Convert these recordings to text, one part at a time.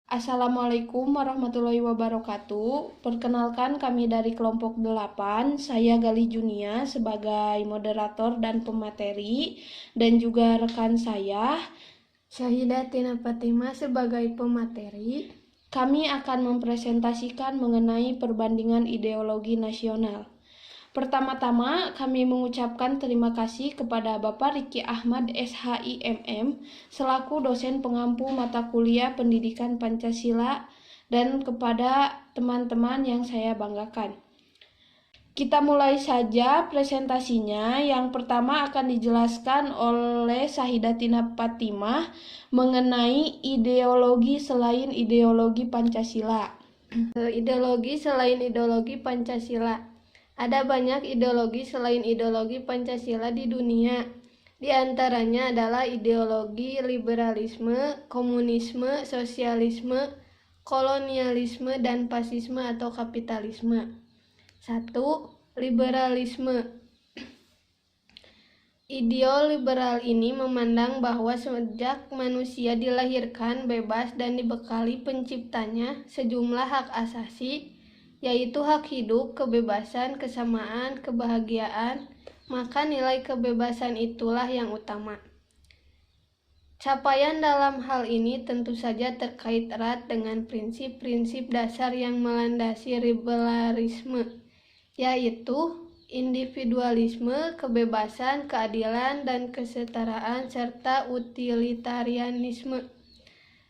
Assalamualaikum warahmatullahi wabarakatuh. Perkenalkan kami dari kelompok 8, saya Gali Junia sebagai moderator dan pemateri, dan juga rekan saya Syahidah Tina Fatimah sebagai pemateri. Kami akan mempresentasikan mengenai perbandingan ideologi nasional. Pertama-tama, kami mengucapkan terima kasih kepada Bapak Riki Ahmad SHIMM selaku dosen pengampu mata kuliah Pendidikan Pancasila dan kepada teman-teman yang saya banggakan. Kita mulai saja presentasinya. Yang pertama akan dijelaskan oleh Syahidatina Fatimah mengenai ideologi selain ideologi Pancasila. Ideologi selain ideologi Pancasila. Ada banyak ideologi selain ideologi Pancasila di dunia. Di antaranya adalah ideologi liberalisme, komunisme, sosialisme, kolonialisme, dan fasisme atau kapitalisme. 1. Liberalisme. Ideol liberal ini memandang bahwa sejak manusia dilahirkan bebas dan dibekali penciptanya sejumlah hak asasi, yaitu hak hidup, kebebasan, kesamaan, kebahagiaan, maka nilai kebebasan itulah yang utama. Capaian dalam hal ini tentu saja terkait erat dengan prinsip-prinsip dasar yang melandasi liberalisme, yaitu individualisme, kebebasan, keadilan, dan kesetaraan, serta utilitarianisme.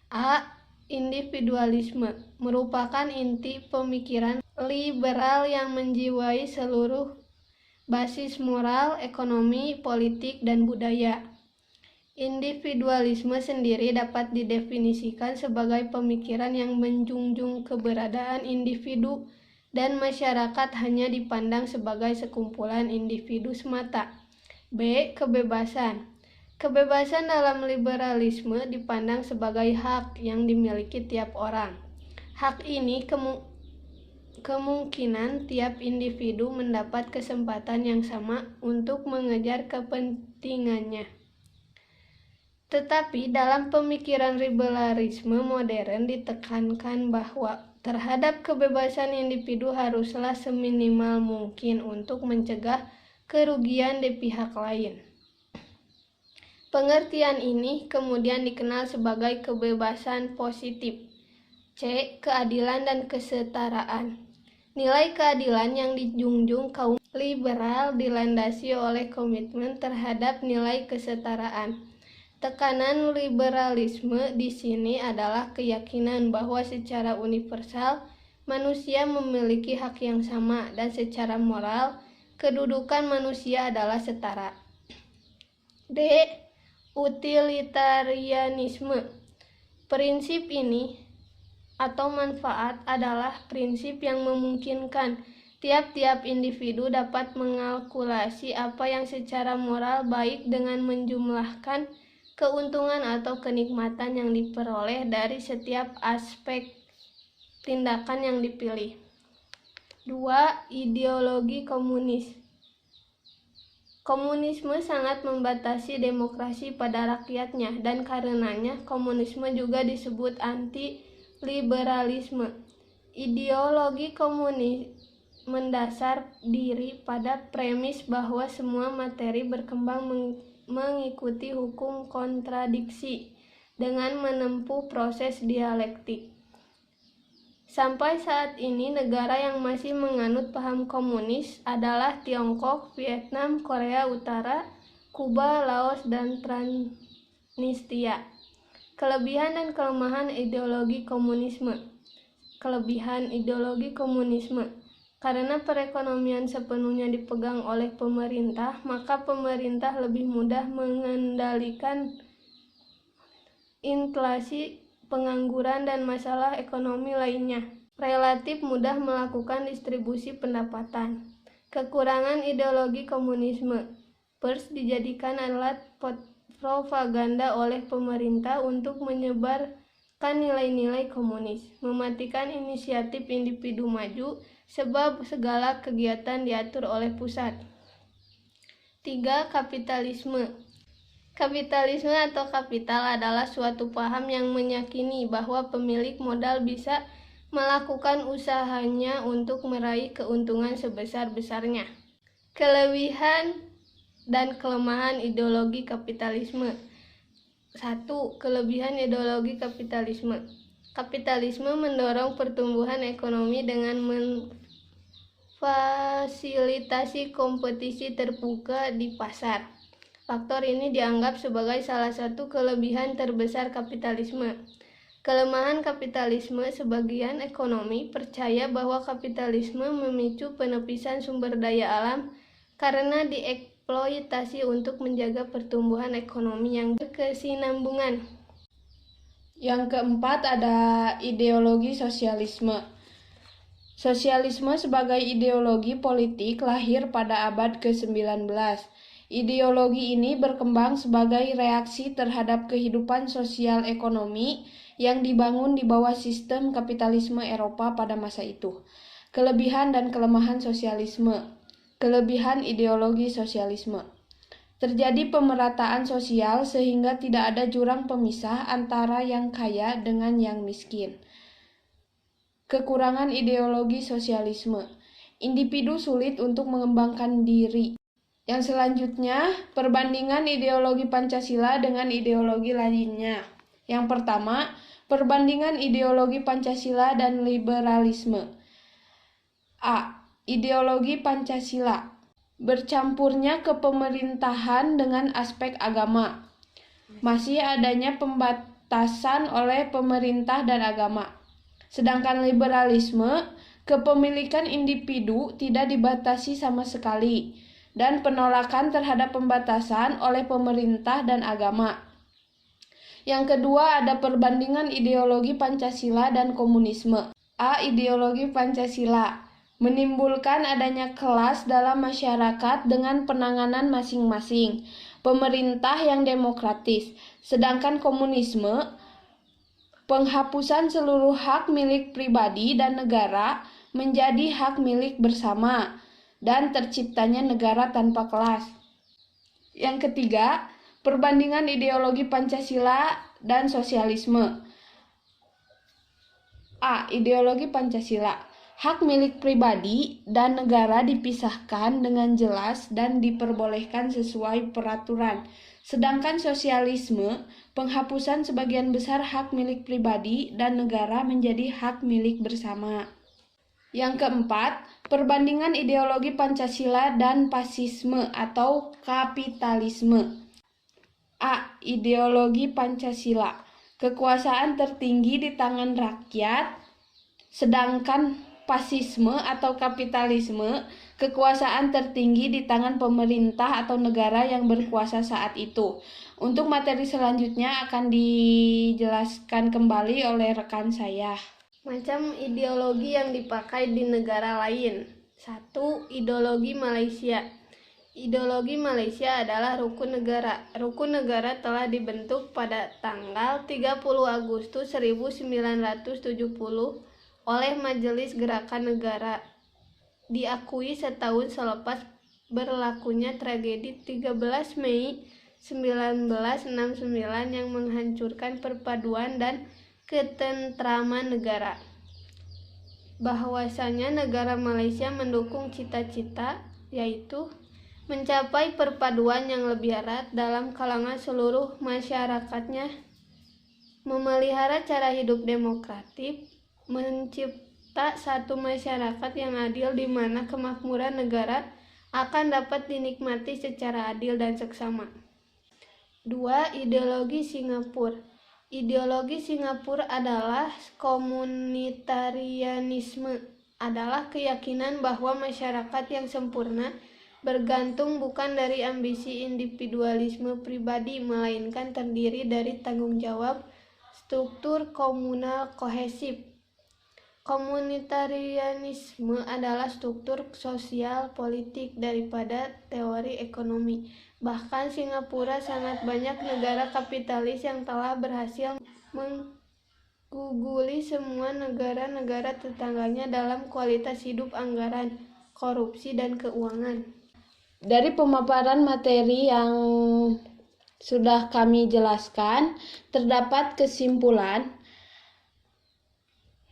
A. Individualisme merupakan inti pemikiran liberal yang menjiwai seluruh basis moral, ekonomi, politik, dan budaya. Individualisme sendiri dapat didefinisikan sebagai pemikiran yang menjunjung keberadaan individu dan masyarakat hanya dipandang sebagai sekumpulan individu semata. B. Kebebasan. Kebebasan dalam liberalisme dipandang sebagai hak yang dimiliki tiap orang. Hak ini kemungkinan tiap individu mendapat kesempatan yang sama untuk mengejar kepentingannya. Tetapi dalam pemikiran liberalisme modern ditekankan bahwa terhadap kebebasan individu haruslah seminimal mungkin untuk mencegah kerugian di pihak lain. Pengertian ini kemudian dikenal sebagai kebebasan positif. C. Keadilan dan kesetaraan. Nilai keadilan yang dijunjung kaum liberal dilandasi oleh komitmen terhadap nilai kesetaraan. Tekanan liberalisme di sini adalah keyakinan bahwa secara universal manusia memiliki hak yang sama dan secara moral kedudukan manusia adalah setara. D. Utilitarianisme. Prinsip ini atau manfaat adalah prinsip yang memungkinkan tiap-tiap individu dapat mengalkulasi apa yang secara moral baik dengan menjumlahkan keuntungan atau kenikmatan yang diperoleh dari setiap aspek tindakan yang dipilih. 2. Ideologi komunis. Komunisme sangat membatasi demokrasi pada rakyatnya, dan karenanya komunisme juga disebut anti-liberalisme. Ideologi komunis mendasar diri pada premis bahwa semua materi berkembang mengikuti hukum kontradiksi dengan menempuh proses dialektik. Sampai saat ini negara yang masih menganut paham komunis adalah Tiongkok, Vietnam, Korea Utara, Kuba, Laos, dan Transnistria. Kelebihan dan kelemahan ideologi komunisme. Kelebihan ideologi komunisme. Karena perekonomian sepenuhnya dipegang oleh pemerintah, maka pemerintah lebih mudah mengendalikan inflasi, pengangguran, dan masalah ekonomi lainnya. Relatif mudah melakukan distribusi pendapatan. Kekurangan ideologi komunisme. Pers dijadikan alat propaganda oleh pemerintah untuk menyebarkan nilai-nilai komunis, mematikan inisiatif individu maju, sebab segala kegiatan diatur oleh pusat. 3. Kapitalisme. Kapitalisme atau kapital adalah suatu paham yang meyakini bahwa pemilik modal bisa melakukan usahanya untuk meraih keuntungan sebesar-besarnya. Kelebihan dan kelemahan ideologi kapitalisme. 1. Kelebihan ideologi kapitalisme. Kapitalisme mendorong pertumbuhan ekonomi dengan memfasilitasi kompetisi terbuka di pasar. Faktor ini dianggap sebagai salah satu kelebihan terbesar kapitalisme. Kelemahan kapitalisme. Sebagian ekonomi percaya bahwa kapitalisme memicu penepisan sumber daya alam karena dieksploitasi untuk menjaga pertumbuhan ekonomi yang berkesinambungan. Yang keempat ada ideologi sosialisme. Sosialisme sebagai ideologi politik lahir pada abad ke-19. Ideologi ini berkembang sebagai reaksi terhadap kehidupan sosial ekonomi yang dibangun di bawah sistem kapitalisme Eropa pada masa itu. Kelebihan dan kelemahan sosialisme. Kelebihan ideologi sosialisme. Terjadi pemerataan sosial sehingga tidak ada jurang pemisah antara yang kaya dengan yang miskin. Kekurangan ideologi sosialisme. Individu sulit untuk mengembangkan diri. Yang selanjutnya, perbandingan ideologi Pancasila dengan ideologi lainnya. Yang pertama, perbandingan ideologi Pancasila dan liberalisme. A. Ideologi Pancasila. Bercampurnya kepemerintahan dengan aspek agama. Masih adanya pembatasan oleh pemerintah dan agama. Sedangkan liberalisme, kepemilikan individu tidak dibatasi sama sekali dan penolakan terhadap pembatasan oleh pemerintah dan agama. Yang kedua ada perbandingan ideologi Pancasila dan komunisme. A. Ideologi Pancasila menimbulkan adanya kelas dalam masyarakat dengan penanganan masing-masing, pemerintah yang demokratis. Sedangkan komunisme, penghapusan seluruh hak milik pribadi dan negara menjadi hak milik bersama, dan terciptanya negara tanpa kelas. Yang ketiga, perbandingan ideologi Pancasila dan sosialisme. A. Ideologi Pancasila. Hak milik pribadi dan negara dipisahkan dengan jelas dan diperbolehkan sesuai peraturan. Sedangkan sosialisme, penghapusan sebagian besar hak milik pribadi dan negara menjadi hak milik bersama. Yang keempat, perbandingan ideologi Pancasila dan fasisme atau kapitalisme. A. Ideologi Pancasila. Kekuasaan tertinggi di tangan rakyat, sedangkan fasisme atau kapitalisme, kekuasaan tertinggi di tangan pemerintah atau negara yang berkuasa saat itu. Untuk materi selanjutnya akan dijelaskan kembali oleh rekan saya. Macam ideologi yang dipakai di negara lain. 1. Ideologi Malaysia. Ideologi Malaysia adalah rukun negara. Rukun negara telah dibentuk pada tanggal 30 Agustus 1970 oleh Majelis Gerakan Negara. Diakui setahun selepas berlakunya tragedi 13 Mei 1969 yang menghancurkan perpaduan dan ketentraman negara. Bahwasanya negara Malaysia mendukung cita-cita, yaitu mencapai perpaduan yang lebih erat dalam kalangan seluruh masyarakatnya, memelihara cara hidup demokratik, mencipta satu masyarakat yang adil di mana kemakmuran negara akan dapat dinikmati secara adil dan seksama. 2. Ideologi Singapura. Ideologi Singapura adalah komunitarianisme, adalah keyakinan bahwa masyarakat yang sempurna bergantung bukan dari ambisi individualisme pribadi, melainkan terdiri dari tanggung jawab struktur komunal kohesif. Komunitarianisme adalah struktur sosial politik daripada teori ekonomi. Bahkan Singapura sangat banyak negara kapitalis yang telah berhasil mengguguli semua negara-negara tetangganya dalam kualitas hidup, anggaran, korupsi, dan keuangan. Dari pemaparan materi yang sudah kami jelaskan, terdapat kesimpulan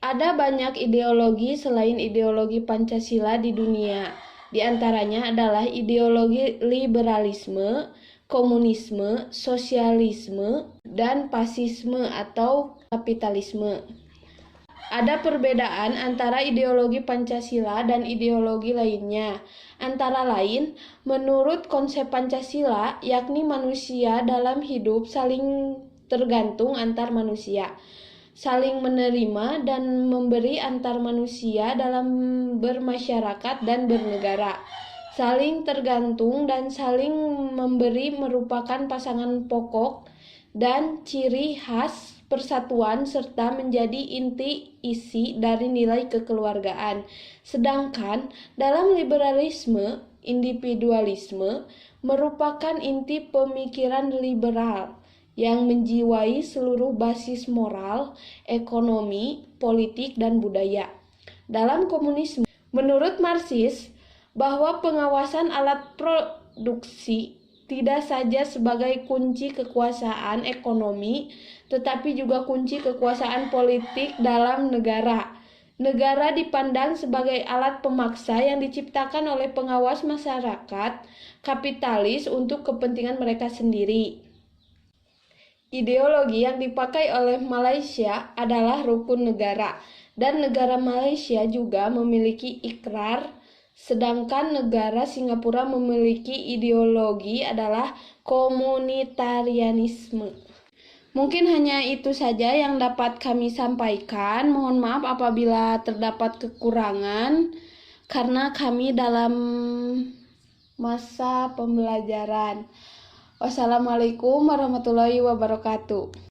ada banyak ideologi selain ideologi Pancasila di dunia. Di antaranya adalah ideologi liberalisme, komunisme, sosialisme, dan fasisme atau kapitalisme. Ada perbedaan antara ideologi Pancasila dan ideologi lainnya. Antara lain, menurut konsep Pancasila, yakni manusia dalam hidup saling tergantung antar manusia, saling menerima dan memberi antar manusia dalam bermasyarakat dan bernegara. Saling tergantung dan saling memberi merupakan pasangan pokok dan ciri khas persatuan serta menjadi inti isi dari nilai kekeluargaan. Sedangkan dalam liberalisme, individualisme merupakan inti pemikiran liberal yang menjiwai seluruh basis moral, ekonomi, politik, dan budaya. Dalam komunisme, menurut Marxis, bahwa pengawasan alat produksi tidak saja sebagai kunci kekuasaan ekonomi, tetapi juga kunci kekuasaan politik dalam negara. Negara dipandang sebagai alat pemaksa yang diciptakan oleh pengawas masyarakat kapitalis untuk kepentingan mereka sendiri. Ideologi yang dipakai oleh Malaysia adalah rukun negara, dan negara Malaysia juga memiliki ikrar, sedangkan negara Singapura memiliki ideologi adalah komunitarianisme. Mungkin hanya itu saja yang dapat kami sampaikan. Mohon maaf apabila terdapat kekurangan, karena kami dalam masa pembelajaran. Wassalamualaikum warahmatullahi wabarakatuh.